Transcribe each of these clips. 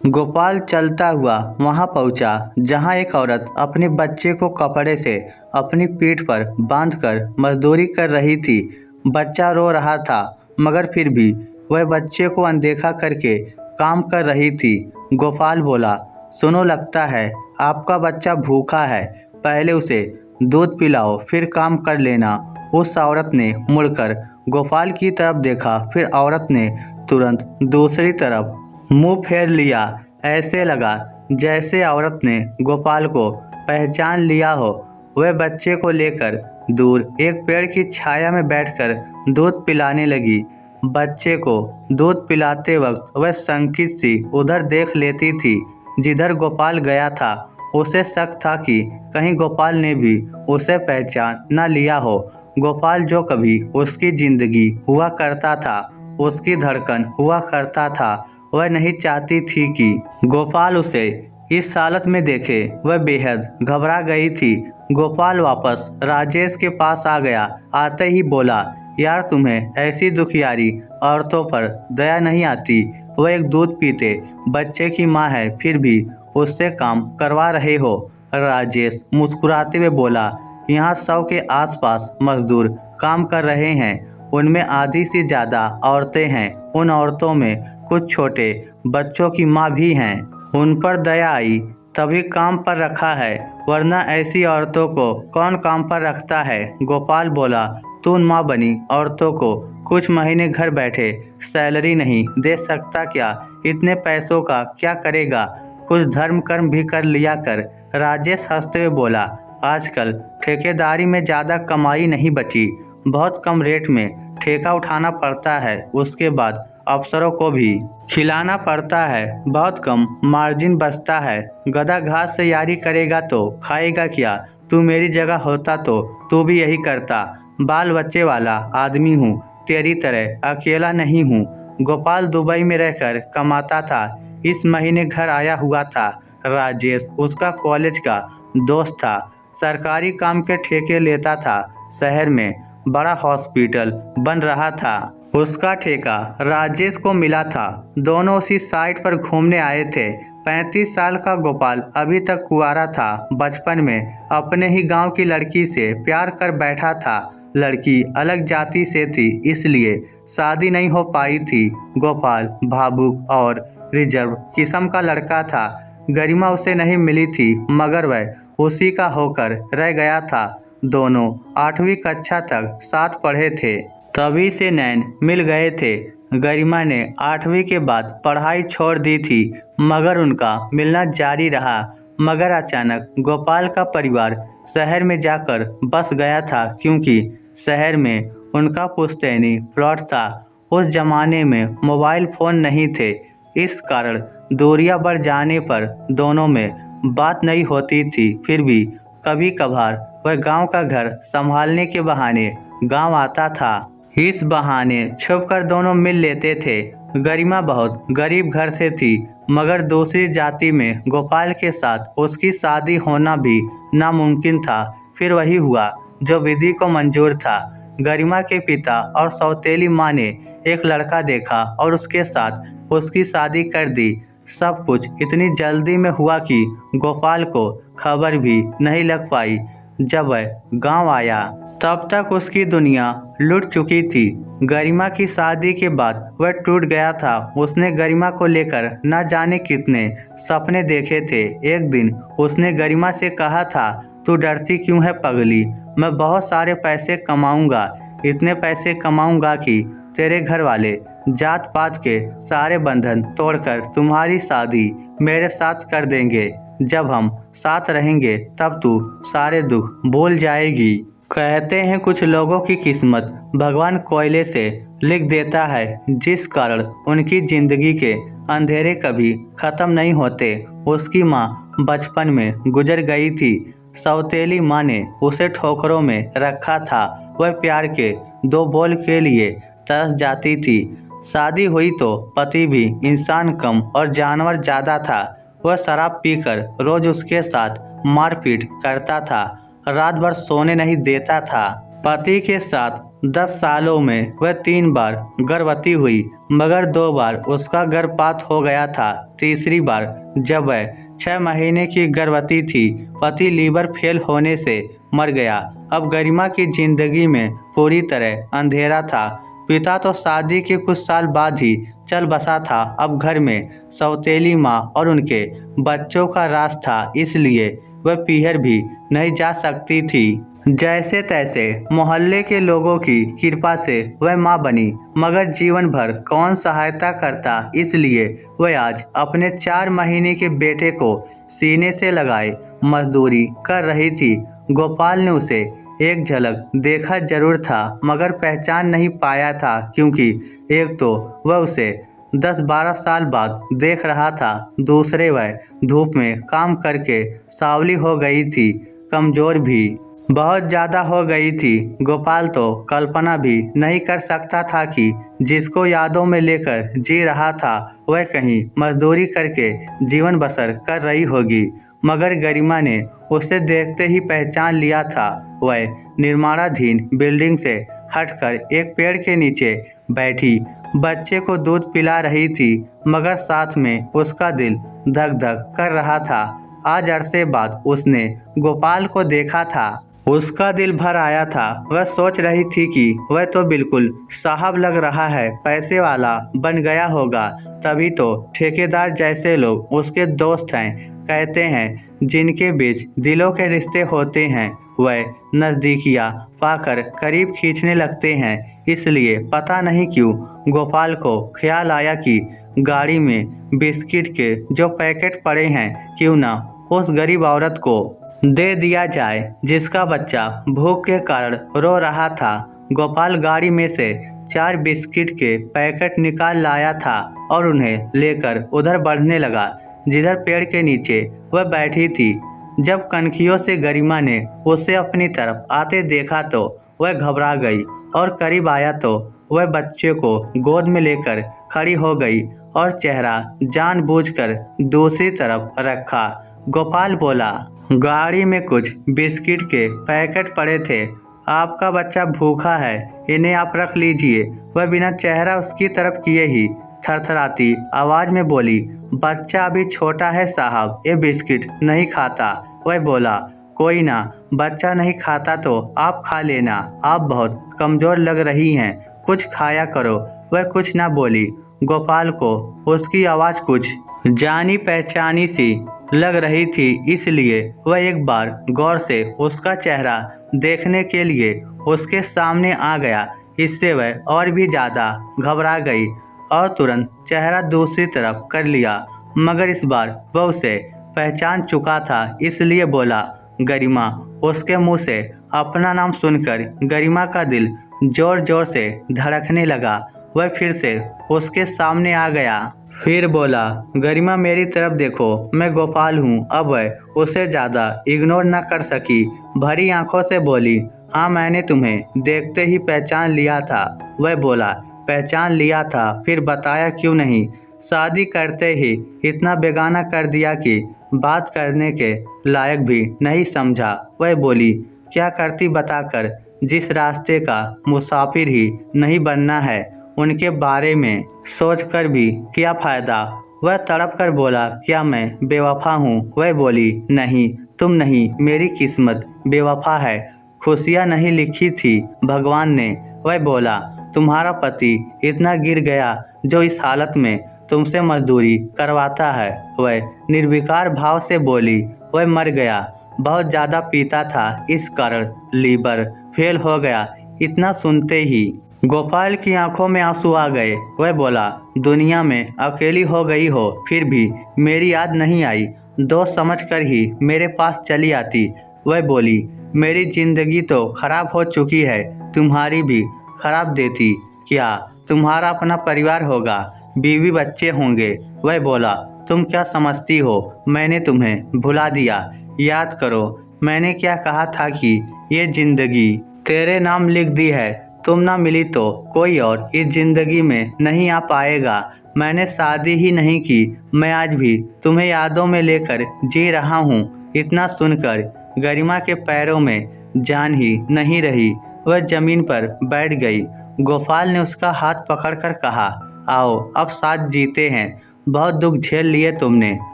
गोपाल चलता हुआ वहां पहुंचा जहां एक औरत अपने बच्चे को कपड़े से अपनी पीठ पर बांधकर मजदूरी कर रही थी। बच्चा रो रहा था मगर फिर भी वह बच्चे को अनदेखा करके काम कर रही थी। गोपाल बोला, सुनो, लगता है आपका बच्चा भूखा है, पहले उसे दूध पिलाओ फिर काम कर लेना। उस औरत ने मुड़कर गोपाल की तरफ देखा, फिर औरत ने तुरंत दूसरी तरफ मुंह फेर लिया। ऐसे लगा जैसे औरत ने गोपाल को पहचान लिया हो। वह बच्चे को लेकर दूर एक पेड़ की छाया में बैठकर दूध पिलाने लगी। बच्चे को दूध पिलाते वक्त वह संकित सी उधर देख लेती थी जिधर गोपाल गया था। उसे शक था कि कहीं गोपाल ने भी उसे पहचान न लिया हो। गोपाल जो कभी उसकी जिंदगी हुआ करता था, उसकी धड़कन हुआ करता था, वह नहीं चाहती थी कि गोपाल उसे इस हालत में देखे। वह बेहद घबरा गई थी। गोपाल वापस राजेश के पास आ गया। आते ही बोला, यार तुम्हें ऐसी दुखियारी औरतों पर दया नहीं आती। वह एक दूध पीते बच्चे की माँ है, फिर भी उससे काम करवा रहे हो। राजेश मुस्कुराते हुए बोला, यहाँ 100 के आसपास मजदूर काम कर रहे हैं, उनमें आधी से ज़्यादा औरतें हैं। उन औरतों में कुछ छोटे बच्चों की माँ भी हैं। उन पर दया आई तभी काम पर रखा है, वरना ऐसी औरतों को कौन काम पर रखता है। गोपाल बोला, तू उन माँ बनी औरतों को कुछ महीने घर बैठे सैलरी नहीं दे सकता क्या? इतने पैसों का क्या करेगा? कुछ धर्म कर्म भी कर लिया कर। राजेश हंसते हुए बोला, आजकल ठेकेदारी में ज़्यादा कमाई नहीं बची, बहुत कम रेट में ठेका उठाना पड़ता है, उसके बाद अफसरों को भी खिलाना पड़ता है, बहुत कम मार्जिन बचता है। गधा घास से यारी करेगा तो खाएगा क्या? तू मेरी जगह होता तो तू भी यही करता। बाल बच्चे वाला आदमी हूँ, तेरी तरह अकेला नहीं हूँ। गोपाल दुबई में रहकर कमाता था, इस महीने घर आया हुआ था। राजेश उसका कॉलेज का दोस्त था, सरकारी काम के ठेके लेता था। शहर में बड़ा हॉस्पिटल बन रहा था, उसका ठेका राजेश को मिला था। दोनों उसी साइट पर घूमने आए थे। 35 साल का गोपाल अभी तक कुंवारा था। बचपन में अपने ही गांव की लड़की से प्यार कर बैठा था। लड़की अलग जाति से थी, इसलिए शादी नहीं हो पाई थी। गोपाल भावुक और रिजर्व किस्म का लड़का था। गरिमा उसे नहीं मिली थी मगर वह उसी का होकर रह गया था। दोनों 8वीं कक्षा तक साथ पढ़े थे, तभी से नैन मिल गए थे। गरिमा ने 8वीं के बाद पढ़ाई छोड़ दी थी मगर उनका मिलना जारी रहा। मगर अचानक गोपाल का परिवार शहर में जाकर बस गया था, क्योंकि शहर में उनका पुश्तैनी प्लॉट था। उस जमाने में मोबाइल फ़ोन नहीं थे, इस कारण दूरियां बढ़ जाने पर दोनों में बात नहीं होती थी। फिर भी कभी कभार वह गांव का घर संभालने के बहाने गांव आता था। इस बहाने छुपकर दोनों मिल लेते थे। गरिमा बहुत गरीब घर से थी मगर दूसरी जाति में गोपाल के साथ उसकी शादी होना भी नामुमकिन था। फिर वही हुआ जो विधि को मंजूर था। गरिमा के पिता और सौतेली माँ ने एक लड़का देखा और उसके साथ उसकी शादी कर दी। सब कुछ इतनी जल्दी में हुआ कि गोपाल को खबर भी नहीं लग पाई। जब वह गांव आया तब तक उसकी दुनिया लुट चुकी थी। गरिमा की शादी के बाद वह टूट गया था। उसने गरिमा को लेकर न जाने कितने सपने देखे थे। एक दिन उसने गरिमा से कहा था, तू डरती क्यों है पगली? मैं बहुत सारे पैसे कमाऊंगा, इतने पैसे कमाऊंगा कि तेरे घर वाले जात पात के सारे बंधन तोड़कर तुम्हारी शादी मेरे साथ कर देंगे। जब हम साथ रहेंगे तब तू सारे दुख भूल जाएगी। कहते हैं कुछ लोगों की किस्मत भगवान कोयले से लिख देता है, जिस कारण उनकी जिंदगी के अंधेरे कभी खत्म नहीं होते। उसकी माँ बचपन में गुजर गई थी। सौतेली माँ ने उसे ठोकरों में रखा था। वह प्यार के 2 बोल के लिए तरस जाती थी। शादी हुई तो पति भी इंसान कम और जानवर ज़्यादा था। वह शराब पीकर रोज उसके साथ मारपीट करता था, रात भर सोने नहीं देता था। पति के साथ 10 सालों में वह 3 बार गर्भवती हुई, मगर 2 बार उसका गर्भपात हो गया था। तीसरी बार जब वह 6 महीने की गर्भवती थी, पति लीवर फेल होने से मर गया। अब गरिमा की जिंदगी में पूरी तरह अंधेरा था। पिता तो शादी के कुछ साल बाद ही चल बसा था। अब घर में सौतेली माँ और उनके बच्चों का राज था, इसलिए वह पीहर भी नहीं जा सकती थी। जैसे तैसे मोहल्ले के लोगों की कृपा से वह माँ बनी, मगर जीवन भर कौन सहायता करता, इसलिए वह आज अपने 4 महीने के बेटे को सीने से लगाए मजदूरी कर रही थी। गोपाल ने उसे एक झलक देखा जरूर था, मगर पहचान नहीं पाया था, क्योंकि एक तो वह उसे 10-12 साल बाद देख रहा था, दूसरे वह धूप में काम करके सांवली हो गई थी, कमजोर भी बहुत ज़्यादा हो गई थी। गोपाल तो कल्पना भी नहीं कर सकता था कि जिसको यादों में लेकर जी रहा था, वह कहीं मजदूरी करके जीवन बसर कर रही होगी। मगर गरिमा ने उसे देखते ही पहचान लिया था। वह निर्माणाधीन बिल्डिंग से हटकर एक पेड़ के नीचे बैठी बच्चे को दूध पिला रही थी, मगर साथ में उसका दिल धक धक कर रहा था। आज अरसे बाद उसने गोपाल को देखा था। उसका दिल भर आया था। वह सोच रही थी कि वह तो बिल्कुल साहब लग रहा है, पैसे वाला बन गया होगा, तभी तो ठेकेदार जैसे लोग उसके दोस्त हैं। कहते हैं जिनके बीच दिलों के रिश्ते होते हैं, वह नज़दीकियाँ पाकर करीब खींचने लगते हैं। इसलिए पता नहीं क्यों गोपाल को ख्याल आया कि गाड़ी में बिस्किट के जो पैकेट पड़े हैं, क्यों ना उस गरीब औरत को दे दिया जाए जिसका बच्चा भूख के कारण रो रहा था। गोपाल गाड़ी में से 4 बिस्किट के पैकेट निकाल लाया था और उन्हें लेकर उधर बढ़ने लगा जिधर पेड़ के नीचे वह बैठी थी। जब कनखियों से गरिमा ने उसे अपनी तरफ आते देखा तो वह घबरा गई और करीब आया तो वह बच्चे को गोद में लेकर खड़ी हो गई और चेहरा जानबूझकर दूसरी तरफ रखा। गोपाल बोला, गाड़ी में कुछ बिस्किट के पैकेट पड़े थे, आपका बच्चा भूखा है, इन्हें आप रख लीजिए। वह बिना चेहरा उसकी तरफ किए ही थरथराती आवाज में बोली, बच्चा अभी छोटा है साहब, ये बिस्किट नहीं खाता। वह बोला, कोई ना, बच्चा नहीं खाता तो आप खा लेना, आप बहुत कमजोर लग रही हैं, कुछ खाया करो। वह कुछ ना बोली। गोपाल को उसकी आवाज़ कुछ जानी पहचानी सी लग रही थी, इसलिए वह एक बार गौर से उसका चेहरा देखने के लिए उसके सामने आ गया। इससे वह और भी ज़्यादा घबरा गई और तुरंत चेहरा दूसरी तरफ कर लिया, मगर इस बार वह उसे पहचान चुका था, इसलिए बोला, गरिमा। उसके मुंह से अपना नाम सुनकर गरिमा का दिल जोर जोर से धड़कने लगा। वह फिर से उसके सामने आ गया, फिर बोला, गरिमा मेरी तरफ देखो, मैं गोपाल हूँ। अब वह उसे ज़्यादा इग्नोर न कर सकी, भरी आंखों से बोली, हाँ मैंने तुम्हें देखते ही पहचान लिया था। वह बोला, पहचान लिया था, फिर बताया क्यों नहीं? शादी करते ही इतना बेगाना कर दिया कि बात करने के लायक भी नहीं समझा। वह बोली, क्या करती बताकर, जिस रास्ते का मुसाफिर ही नहीं बनना है, उनके बारे में सोचकर भी क्या फ़ायदा? वह तड़प कर बोला, क्या मैं बेवफा हूँ? वह बोली, नहीं, तुम नहीं, मेरी किस्मत बेवफा है, खुशियाँ नहीं लिखी थी भगवान ने। वह बोला, तुम्हारा पति इतना गिर गया जो इस हालत में तुमसे मजदूरी करवाता है। वह निर्विकार भाव से बोली, वह मर गया, बहुत ज़्यादा पीता था, इस कारण लीवर फेल हो गया। इतना सुनते ही गोपाल की आंखों में आंसू आ गए। वह बोला, दुनिया में अकेली हो गई हो, फिर भी मेरी याद नहीं आई, दोस्त समझकर ही मेरे पास चली आती। वह बोली, मेरी जिंदगी तो खराब हो चुकी है, तुम्हारी भी खराब देती। क्या तुम्हारा अपना परिवार होगा, बीवी बच्चे होंगे? वह बोला, तुम क्या समझती हो, मैंने तुम्हें भुला दिया? याद करो, मैंने क्या कहा था कि ये जिंदगी तेरे नाम लिख दी है, तुम ना मिली तो कोई और इस जिंदगी में नहीं आ पाएगा। मैंने शादी ही नहीं की, मैं आज भी तुम्हें यादों में लेकर जी रहा हूँ। इतना सुनकर गरिमा के पैरों में जान ही नहीं रही। वह जमीन पर बैठ गई। गोपाल ने उसका हाथ पकड़कर कहा, आओ अब साथ जीते हैं, बहुत दुख झेल लिए तुमने।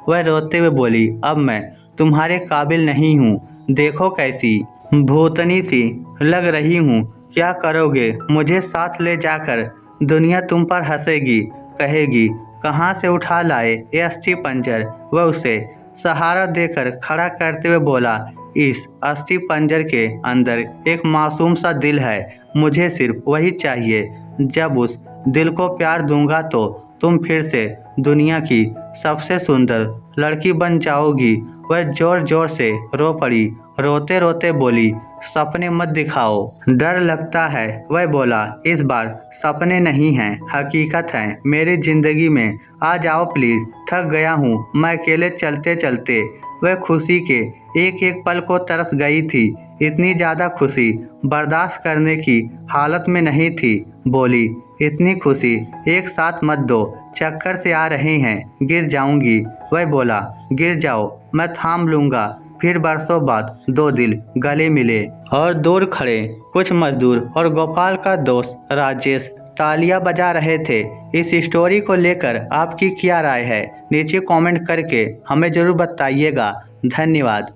वह रोते हुए बोली, अब मैं तुम्हारे काबिल नहीं हूँ, देखो कैसी भूतनी सी लग रही हूँ, क्या करोगे मुझे साथ ले जाकर? दुनिया तुम पर हंसेगी, कहेगी कहाँ से उठा लाए ये अस्थि पंजर। वह उसे सहारा देकर खड़ा करते हुए बोला, इस अस्थि पंजर के अंदर एक मासूम सा दिल है, मुझे सिर्फ वही चाहिए। जब उस दिल को प्यार दूंगा तो तुम फिर से दुनिया की सबसे सुंदर लड़की बन जाओगी। वह जोर जोर से रो पड़ी, रोते रोते बोली, सपने मत दिखाओ, डर लगता है। वह बोला, इस बार सपने नहीं हैं, हकीकत हैं मेरी जिंदगी में, आ जाओ प्लीज, थक गया हूँ मैं अकेले चलते चलते। वह खुशी के एक एक पल को तरस गई थी, इतनी ज़्यादा खुशी बर्दाश्त करने की हालत में नहीं थी। बोली, इतनी खुशी एक साथ मत दो, चक्कर से आ रहे हैं, गिर जाऊंगी। वह बोला, गिर जाओ मैं थाम लूँगा। फिर बरसों बाद दो दिल गले मिले और दूर खड़े कुछ मजदूर और गोपाल का दोस्त राजेश तालियां बजा रहे थे। इस स्टोरी को लेकर आपकी क्या राय है, नीचे कमेंट करके हमें ज़रूर बताइएगा। धन्यवाद।